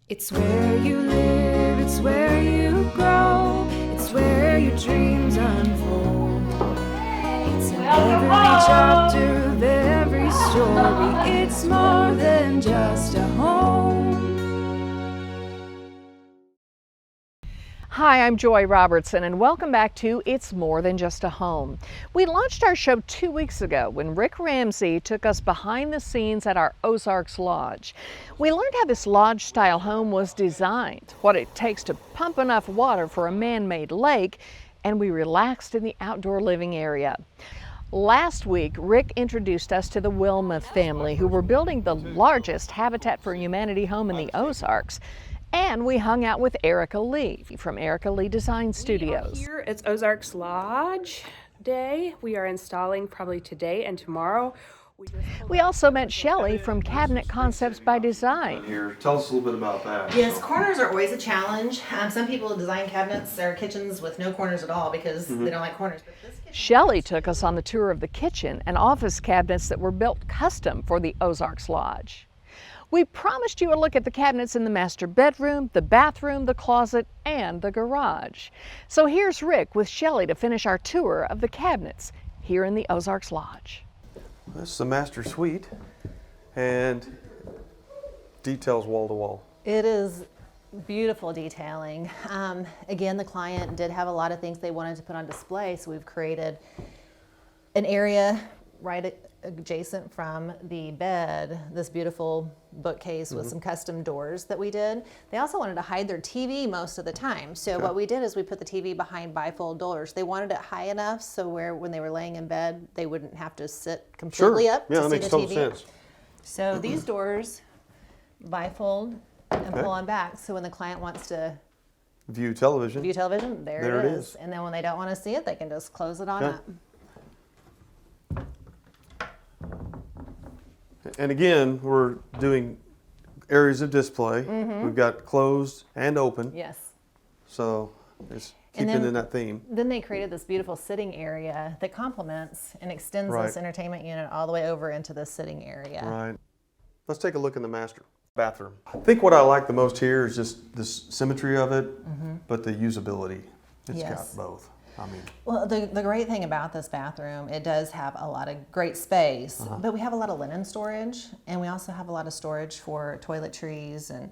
It's where you live, it's where you grow, it's where your dreams unfold. It's in every chapter of every story, it's more than just a home. Hi, I'm Joy Robertson, and welcome back to It's More Than Just a Home. We launched our show 2 weeks ago when Rick Ramsey took us behind the scenes at our Ozarks Lodge. We learned how this lodge-style home was designed, what it takes to pump enough water for a man-made lake, and we relaxed in the outdoor living area. Last week, Rick introduced us to the Wilmoth family, who were building the largest Habitat for Humanity home in the Ozarks. And we hung out with Erica Lee from Erica Lee Design Studios. Here it's Ozarks Lodge Day. We are installing probably today and tomorrow. We also met Shelley from Cabinet Concepts by Design. Here, tell us a little bit about that. Yes, corners are always a challenge. Some people design cabinets or kitchens with no corners at all because they don't like corners. But this kitchen... Shelley took us on the tour of the kitchen and office cabinets that were built custom for the Ozarks Lodge. We promised you a look at the cabinets in the master bedroom, the bathroom, the closet, and the garage. So here's Rick with Shelley to finish our tour of the cabinets here in the Ozarks Lodge. This is the master suite and details wall to wall. It is beautiful detailing. Again, the client did have a lot of things they wanted to put on display, so we've created an area right adjacent from the bed, this beautiful bookcase with some custom doors that we did. They also wanted to hide their TV most of the time. So what we did is we put the TV behind bifold doors. They wanted it high enough so when they were laying in bed, they wouldn't have to sit completely up to see the TV. Yeah, that makes total sense. So these doors bifold and pull on back. So when the client wants to View television. there it is. And then when they don't want to see it, they can just close it on up. And again, we're doing areas of display. We've got closed and open. Yes. So it's keeping in that theme. Then they created this beautiful sitting area that complements and extends this entertainment unit all the way over into the sitting area. Right. Let's take a look in the master bathroom. I think what I like the most here is just this symmetry of it, but the usability. It's got both. Well, the great thing about this bathroom, it does have a lot of great space, but we have a lot of linen storage, and we also have a lot of storage for toiletries and,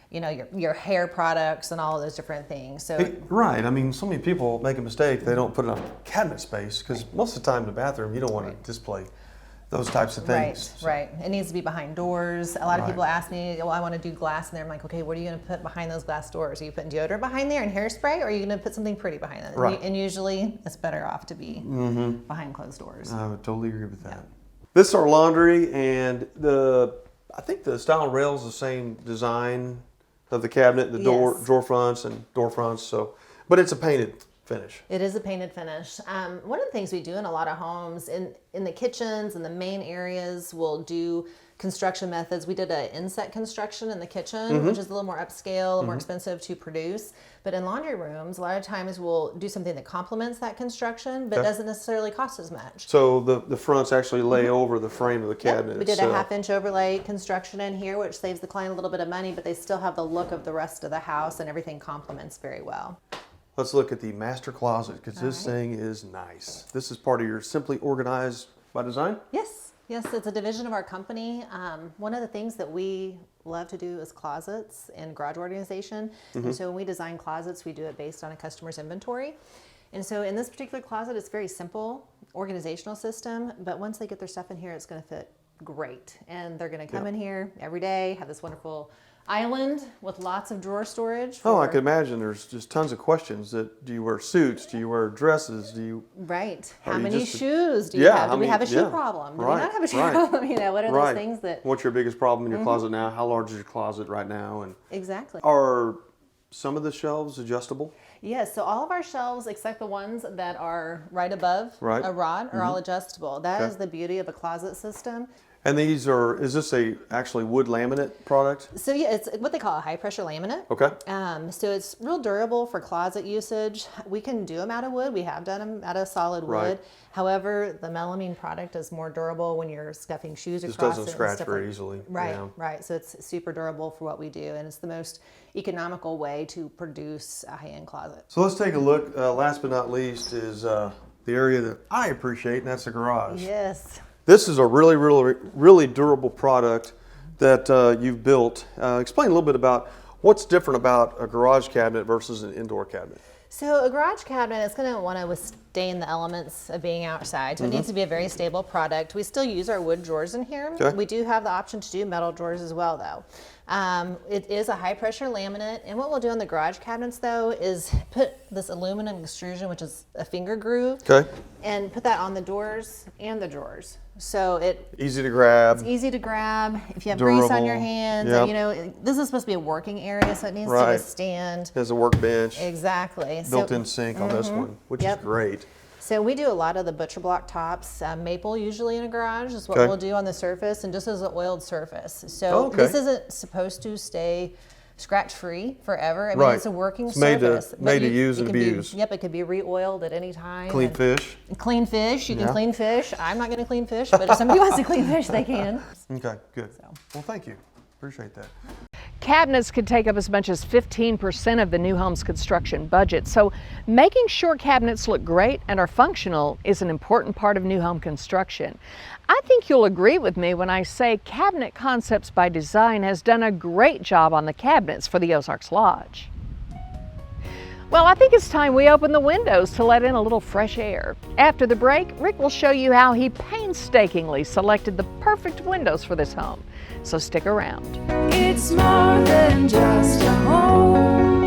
you know, your hair products and all of those different things. So right. I mean, so many people make a mistake. They don't put enough cabinet space because most of the time in the bathroom, you don't want to display those types of things. Right. It needs to be behind doors. A lot of people ask me, well, I want to do glass in there. I'm like, okay, what are you going to put behind those glass doors? Are you putting deodorant behind there and hairspray, or are you going to put something pretty behind that? Right. And usually it's better off to be behind closed doors. I would totally agree with that. This is our laundry, and I think the style rail is the same design of the cabinet, the drawer fronts and door fronts. So, but it's a painted finish. It is a painted finish. One of the things we do in a lot of homes, in the kitchens and the main areas, we'll do construction methods. We did an inset construction in the kitchen, which is a little more upscale, more expensive to produce. But in laundry rooms, a lot of times we'll do something that complements that construction, but doesn't necessarily cost as much. So the fronts actually lay over the frame of the cabinet. We did a half-inch overlay construction in here, which saves the client a little bit of money, but they still have the look of the rest of the house, and everything complements very well. Let's look at the master closet, because this thing is nice. This is part of your Simply Organized by Design? Yes, it's a division of our company. One of the things that we love to do is closets and garage organization. And so when we design closets, we do it based on a customer's inventory. And so in this particular closet, it's very simple organizational system, but once they get their stuff in here, it's going to fit great. And they're going to come in here every day, have this wonderful island with lots of drawer storage. I can imagine there's just tons of questions. Do you wear suits? Do you wear dresses? Do you? Right. How many shoes do you have? Do we have a shoe problem? Do we not have a shoe problem? You know, what are those things that? What's your biggest problem in your closet now? How large is your closet right now? And exactly. Are some of the shelves adjustable? Yes, so all of our shelves, except the ones that are right above a rod, are all adjustable. That is the beauty of a closet system. And these are, is this a actually wood laminate product? So yeah, it's what they call a high pressure laminate. Okay. So it's real durable for closet usage. We can do them out of wood. We have done them out of solid wood. Right. However, the melamine product is more durable when you're stuffing shoes Just across doesn't it and scratch stuff very like- easily. Right, Yeah. right. So it's super durable for what we do, and it's the most economical way to produce a high-end closet. So let's take a look. Last but not least is the area that I appreciate, and that's the garage. Yes. This is a really, really, really durable product that you've built. Explain a little bit about what's different about a garage cabinet versus an indoor cabinet. So a garage cabinet is going to want to withstand the elements of being outside. So it needs to be a very stable product. We still use our wood drawers in here. Okay. We do have the option to do metal drawers as well, though. It is a high pressure laminate, and what we'll do on the garage cabinets though is put this aluminum extrusion, which is a finger groove, Okay. and put that on the doors and the drawers. So Easy to grab. easy to grab. If you have grease on your Durable. hands, Yep. you know, this is supposed to be a working area, so it needs Right. to withstand. There's a workbench, Exactly. built-in sink on this one, which Yep. is great. So we do a lot of the butcher block tops. Maple usually in a garage is what Okay. we'll do on the surface, and just as an oiled surface. So Oh, okay. this isn't supposed to stay scratch-free forever. I mean, Right. it's a working It's made to- surface. but made to use it and can be- abuse. Yep, it could be re-oiled at any time. Clean and- fish. Clean fish. You can Yeah. clean fish. I'm not going to clean fish, but if somebody wants to clean fish, they can. Okay, good. Well, thank you. Appreciate that. Cabinets could take up as much as 15% of the new home's construction budget, so making sure cabinets look great and are functional is an important part of new home construction. I think you'll agree with me when I say Cabinet Concepts by Design has done a great job on the cabinets for the Ozarks Lodge. Well, I think it's time we open the windows to let in a little fresh air. After the break, Rick will show you how he painstakingly selected the perfect windows for this home. So stick around. It's more than just a home.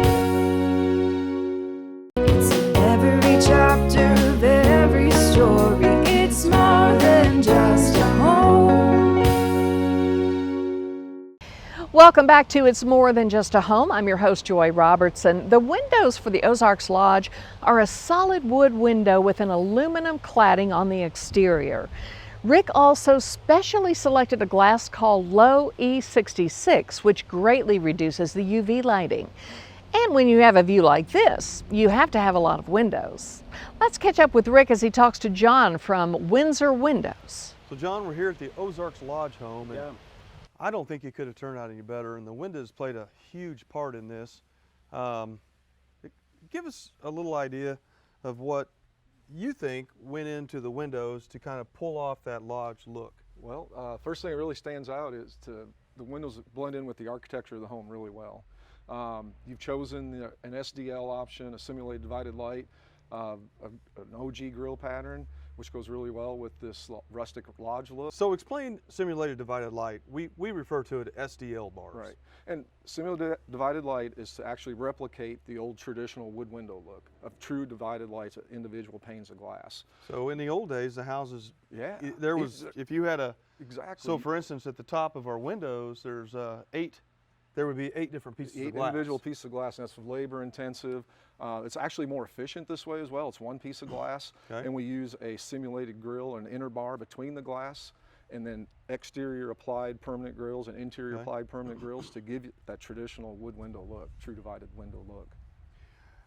It's in every chapter of every story. It's more than just a home. Welcome back to It's More Than Just a Home. I'm your host, Joy Robertson. The windows for the Ozarks Lodge are a solid wood window with an aluminum cladding on the exterior. Rick also specially selected a glass called Low E66, which greatly reduces the UV lighting. And when you have a view like this, you have to have a lot of windows. Let's catch up with Rick as he talks to John from Windsor Windows. So, John, we're here at the Ozarks Lodge home, and I don't think it could have turned out any better, and the windows played a huge part in this. Give us a little idea of what you think went into the windows to kind of pull off that lodge look. Well, first thing that really stands out is the windows blend in with the architecture of the home really well. You've chosen an SDL option, a simulated divided light, an OG grill pattern, which goes really well with this rustic lodge look. So explain simulated divided light. We refer to it as SDL bars. Right, and simulated divided light is to actually replicate the old traditional wood window look of true divided lights, individual panes of glass. So in the old days, the houses, Yeah, there was, if you had a, exactly. so for instance, at the top of our windows, there's there would be 8 different pieces of 8 glass. individual pieces of glass, and that's labor intensive. It's actually more efficient this way as well. It's one piece of glass, Okay. and we use a simulated grill or an inner bar between the glass, and then exterior applied permanent grills and interior Okay. applied permanent grills to give you that traditional wood window look, true divided window look.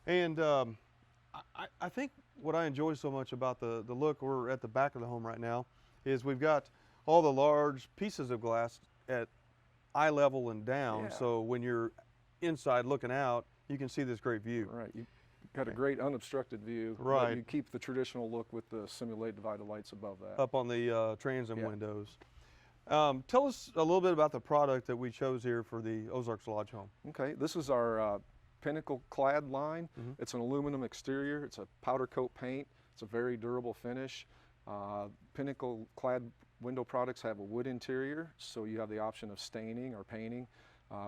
And I think what I enjoy so much about the look, we're at the back of the home right now, is we've got all the large pieces of glass at eye level and down. Yeah. So when you're inside looking out, you can see this great view. Right, you got a great unobstructed view. but Right. you keep the traditional look with the simulated divided lights above that. Up on the transom Yeah. windows. Tell us a little bit about the product that we chose here for the Ozarks Lodge home. Okay, this is our Pinnacle Clad line. Mm-hmm. It's an aluminum exterior. It's a powder coat paint. It's a very durable finish. Pinnacle Clad window products have a wood interior, so you have the option of staining or painting.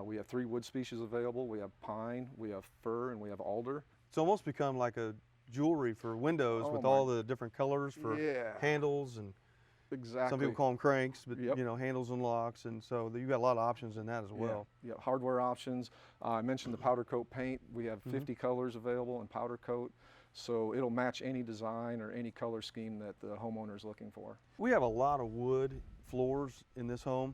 We have 3 wood species available. We have pine, we have fir, and we have alder. It's almost become like a jewelry for windows Oh with my- all the different colors for Yeah. handles, and Exactly. some people call them cranks, but Yep. you know, handles and locks, and so you've got a lot of options in that as well. Yeah, hardware options. I mentioned the powder coat paint. We have 50 colors available in powder coat, so it'll match any design or any color scheme that the homeowner is looking for. We have a lot of wood floors in this home.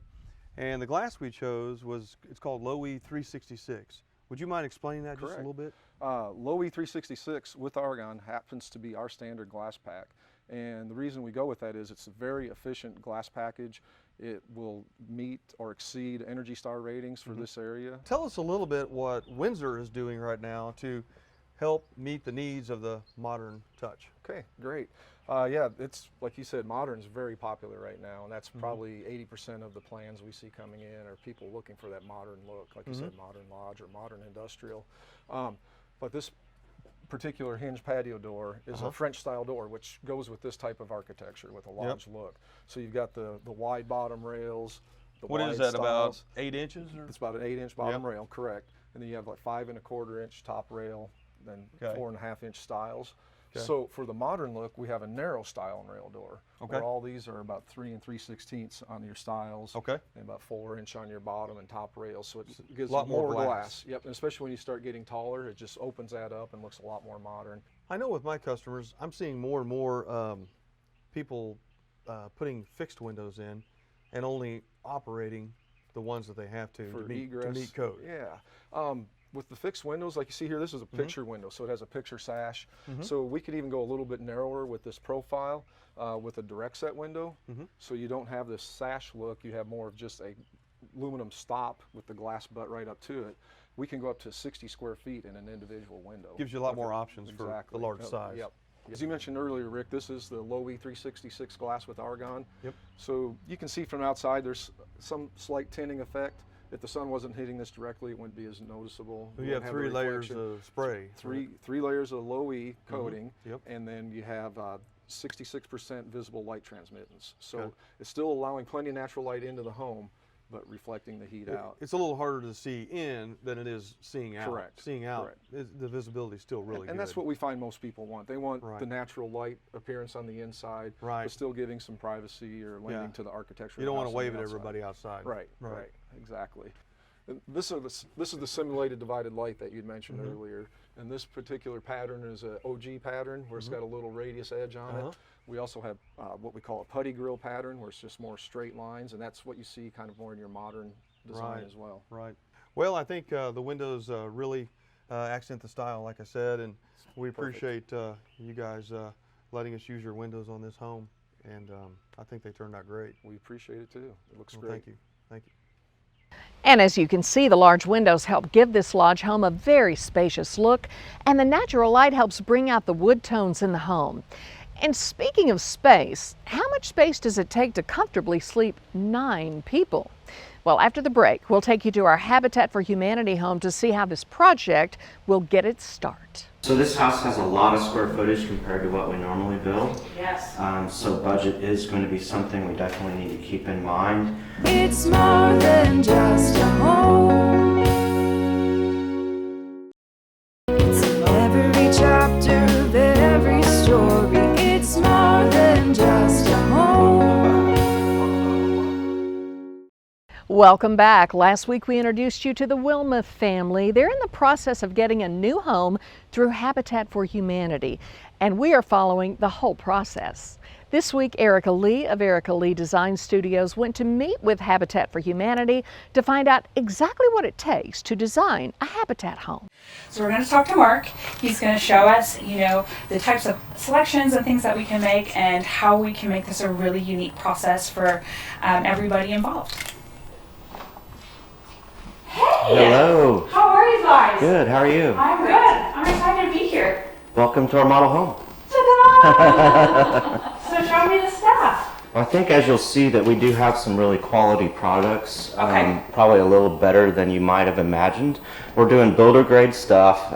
And the glass we chose it's called Lowe 366. Would you mind explaining that just a little bit? Lowe 366 with argon happens to be our standard glass pack. And the reason we go with that is it's a very efficient glass package. It will meet or exceed Energy Star ratings for this area. Tell us a little bit what Windsor is doing right now to help meet the needs of the modern touch. Okay, great. Yeah, it's like you said, modern is very popular right now, and that's probably 80% of the plans we see coming in are people looking for that modern look, like you said, modern lodge or modern industrial. But this particular hinge patio door is a French style door, which goes with this type of architecture with a lodge look. So you've got the wide bottom rails. What is that, about 8 inches? Or? It's about an 8-inch bottom rail, correct. And then you have like 5 1/4 inch top rail, then 4 1/2 inch stiles. So for the modern look, we have a narrow stile and rail door. Where all these are about 3 3/16 on your stiles. And about 4 inch on your bottom and top rails. So it gives a lot more glass. Yep, and especially when you start getting taller, it just opens that up and looks a lot more modern. I know with my customers, I'm seeing more and more people putting fixed windows in and only operating the ones that they have to meet code. Yeah. With the fixed windows, like you see here, this is a picture window, so it has a picture sash. So we could even go a little bit narrower with this profile with a direct set window. So you don't have this sash look, you have more of just a aluminum stop with the glass butt right up to it. We can go up to 60 square feet in an individual window. Gives you a lot more options for the large size. Yep. As you mentioned earlier, Rick, this is the Lowe 366 glass with argon. So you can see from outside there's some slight tinting effect. If the sun wasn't hitting this directly, it wouldn't be as noticeable. You have 3 layers of spray. Three layers of Lowe coating, and then you have 66% visible light transmittance. So it's still allowing plenty of natural light into the home, but reflecting the heat out. It's a little harder to see in than it is seeing out. Correct. Seeing out, the visibility is still really good. And that's what we find most people want. They want the natural light appearance on the inside, but still giving some privacy or lending to the architecture. You don't want to wave at everybody outside. Right. Exactly. And this is the simulated divided light that you'd mentioned earlier. And this particular pattern is an OG pattern where it's got a little radius edge on it. We also have what we call a putty grill pattern where it's just more straight lines, and that's what you see kind of more in your modern design as well. Right. Well, I think the windows really accent the style, like I said, and we appreciate you guys letting us use your windows on this home, and I think they turned out great. We appreciate it too. It looks great. Thank you. Thank you. And as you can see, the large windows help give this lodge home a very spacious look, and the natural light helps bring out the wood tones in the home. And speaking of space, how much space does it take to comfortably sleep 9 people? Well, after the break, we'll take you to our Habitat for Humanity home to see how this project will get its start. So this house has a lot of square footage compared to what we normally build. Yes. So budget is going to be something we definitely need to keep in mind. It's more than just a home. It's in every chapter of every story. It's more than just a home. Welcome back. Last week we introduced you to the Wilma family. They're in the process of getting a new home through Habitat for Humanity, and we are following the whole process. This week, Erica Lee of Erica Lee Design Studios went to meet with Habitat for Humanity to find out exactly what it takes to design a habitat home. So we're going to talk to Mark. He's going to show us, the types of selections and things that we can make and how we can make this a really unique process for everybody involved. Hey! Hello. How are you guys? Good. How are you? I'm good. I'm excited to be here. Welcome to our model home. Ta-da! So show me the stuff. I think as you'll see that we do have some really quality products, Okay. probably a little better than you might have imagined. We're doing builder grade stuff.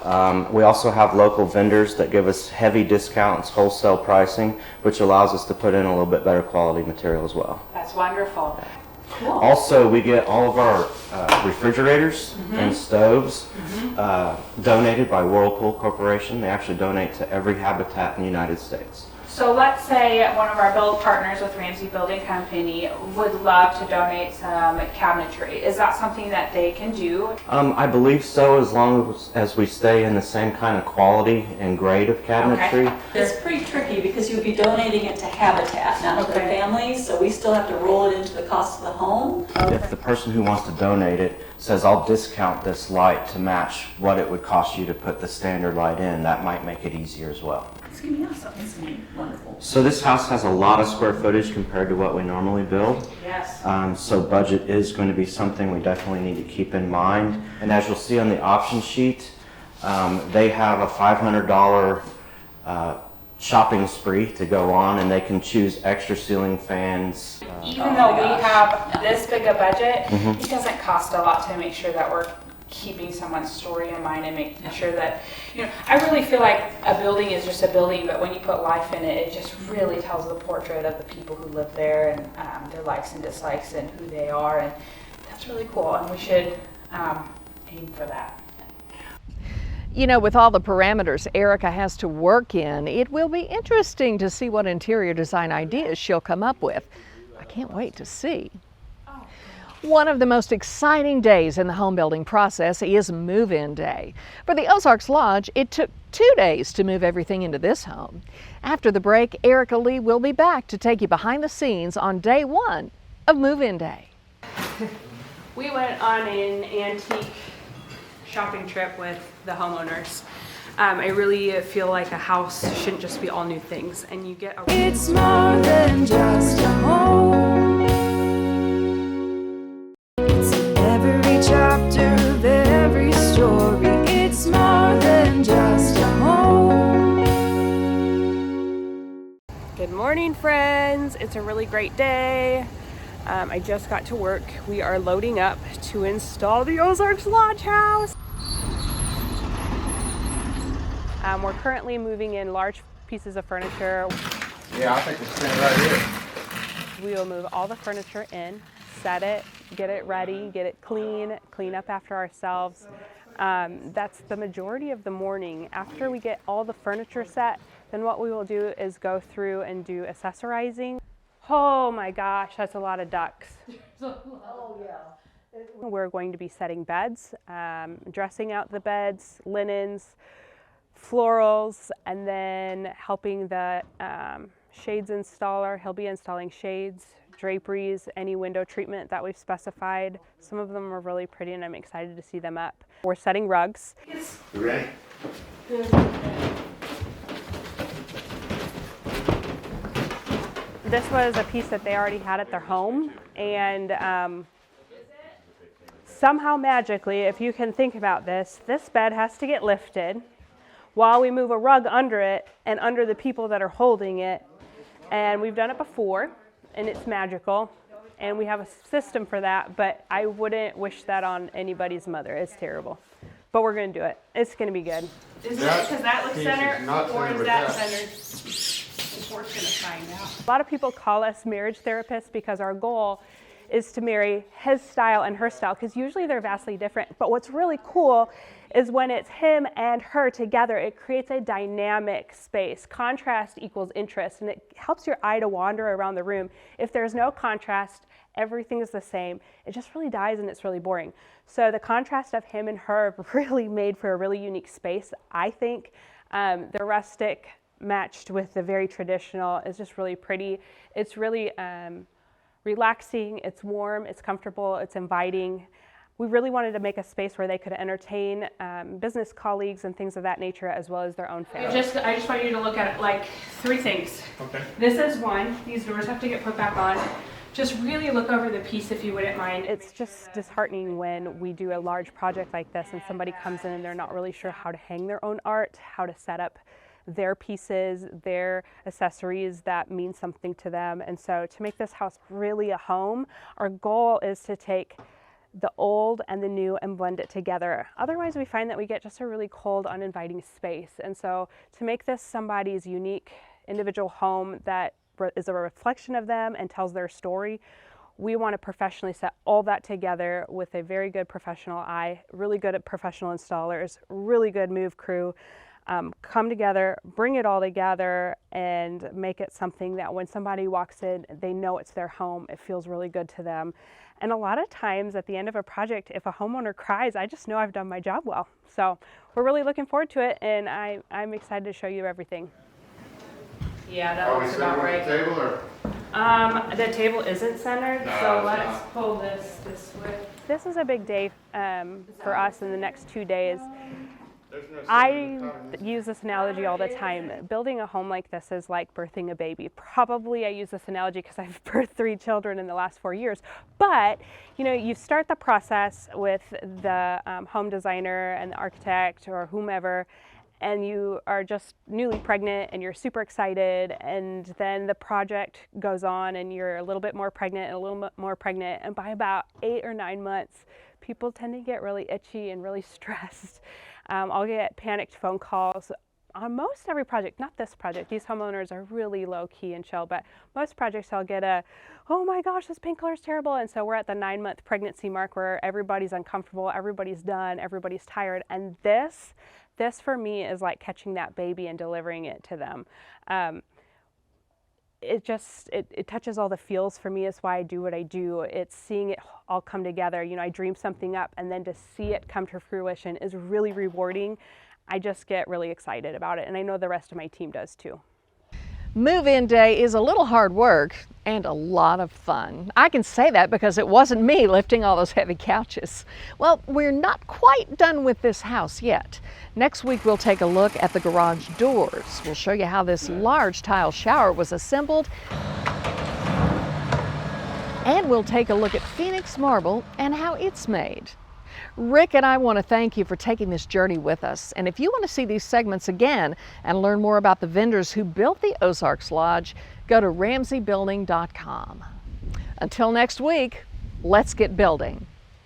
We also have local vendors that give us heavy discounts, wholesale pricing, which allows us to put in a little bit better quality material as well. That's wonderful. Cool. Also, we get all of our refrigerators and stoves donated by Whirlpool Corporation. They actually donate to every habitat in the United States. So let's say one of our build partners with Ramsey Building Company would love to donate some cabinetry. Is that something that they can do? I believe so, as long as we stay in the same kind of quality and grade of cabinetry. Okay. It's pretty tricky because you would be donating it to Habitat, not to the families, so we still have to roll it into the cost of the home. If the person who wants to donate it says, I'll discount this light to match what it would cost you to put the standard light in, that might make it easier as well. It's gonna be awesome. It's gonna be wonderful. So this house has a lot of square footage compared to what we normally build. Yes. So budget is going to be something we definitely need to keep in mind. And as you'll see on the option sheet, they have a $500 shopping spree to go on, and they can choose extra ceiling fans. Even though we have this big a budget, it doesn't cost a lot to make sure that we're keeping someone's story in mind and making sure that, I really feel like a building is just a building, but when you put life in it, it just really tells the portrait of the people who live there and their likes and dislikes and who they are, and that's really cool, and we should aim for that. With all the parameters Erica has to work in, it will be interesting to see what interior design ideas she'll come up with. I can't wait to see. One of the most exciting days in the home building process is move-in day. For the Ozarks Lodge, it took 2 days to move everything into this home. After the break, Erica Lee will be back to take you behind the scenes on day 1 of move-in day. We went on an antique shopping trip with the homeowners. I really feel like a house shouldn't just be all new things, and you get a... It's more than just a home. It's every chapter of every story. It's more than just a home. Good morning, friends. It's a really great day. I just got to work. We are loading up to install the Ozarks Lodge house. We're currently moving in large pieces of furniture. Yeah, I think it's staying right here. We will move all the furniture in, set it, get it ready, get it clean up after ourselves. That's the majority of the morning. After we get all the furniture set, then what we will do is go through and do accessorizing. Oh my gosh, that's a lot of ducks. Oh yeah. We're going to be setting beds, dressing out the beds, linens, florals, and then helping the shades installer. He'll be installing shades, draperies, any window treatment that we've specified. Some of them are really pretty and I'm excited to see them up. We're setting rugs. You ready? This was a piece that they already had at their home, and somehow magically, if you can think about this bed has to get lifted while we move a rug under it and under the people that are holding it. And we've done it before, and it's magical, and we have a system for that, but I wouldn't wish that on anybody's mother. It's terrible. But we're gonna do it. It's gonna be good. Is it, because that looks centered, or is that centered? We're gonna find out. A lot of people call us marriage therapists because our goal is to marry his style and her style, because usually they're vastly different. But what's really cool is when it's him and her together, it creates a dynamic space. Contrast equals interest, and it helps your eye to wander around the room. If there's no contrast, everything is the same. It just really dies and it's really boring. So the contrast of him and her really made for a really unique space, I think. The rustic matched with the very traditional is just really pretty. It's really relaxing, it's warm, it's comfortable, it's inviting. We really wanted to make a space where they could entertain business colleagues and things of that nature, as well as their own family. I just want you to look at it like 3 things. Okay. This is one. These doors have to get put back on. Just really look over the piece if you wouldn't mind. It's just disheartening when we do a large project like this and somebody comes in and they're not really sure how to hang their own art, how to set up their pieces, their accessories that mean something to them. And so to make this house really a home, our goal is to take the old and the new and blend it together. Otherwise, we find that we get just a really cold, uninviting space. And so to make this somebody's unique individual home that is a reflection of them and tells their story, we want to professionally set all that together with a very good professional eye, really good at professional installers, really good move crew. come together, bring it all together, and make it something that when somebody walks in, they know it's their home. It feels really good to them. And a lot of times at the end of a project, if a homeowner cries, I just know I've done my job well. So we're really looking forward to it, and I'm excited to show you everything. Yeah, that looks about right. The table or? The table isn't centered, No, so it's let's not. pull this way. This is a big day for us in the next 2 days. I use this analogy all the time. Building a home like this is like birthing a baby. Probably I use this analogy because I've birthed 3 children in the last 4 years. But, you know, you start the process with the home designer and the architect or whomever, and you are just newly pregnant and you're super excited, and then the project goes on and you're a little bit more pregnant and a little bit more pregnant, and by about 8 or 9 months, people tend to get really itchy and really stressed. I'll get panicked phone calls on most every project, not this project. These homeowners are really low key and chill, but most projects I'll get oh my gosh, this paint color is terrible. And so we're at the 9-month pregnancy mark where everybody's uncomfortable, everybody's done, everybody's tired. And this for me is like catching that baby and delivering it to them. It touches all the feels for me. Is why I do what I do. It's seeing it all come together. You know, I dream something up, and then to see it come to fruition is really rewarding. I just get really excited about it, and I know the rest of my team does too. Move-in day is a little hard work and a lot of fun. I can say that because it wasn't me lifting all those heavy couches. Well, we're not quite done with this house yet. Next week we'll take a look at the garage doors. We'll show you how this large tile shower was assembled. And we'll take a look at Phoenix marble and how it's made. Rick and I want to thank you for taking this journey with us. And if you want to see these segments again and learn more about the vendors who built the Ozarks Lodge, go to RamseyBuilding.com. Until next week, let's get building.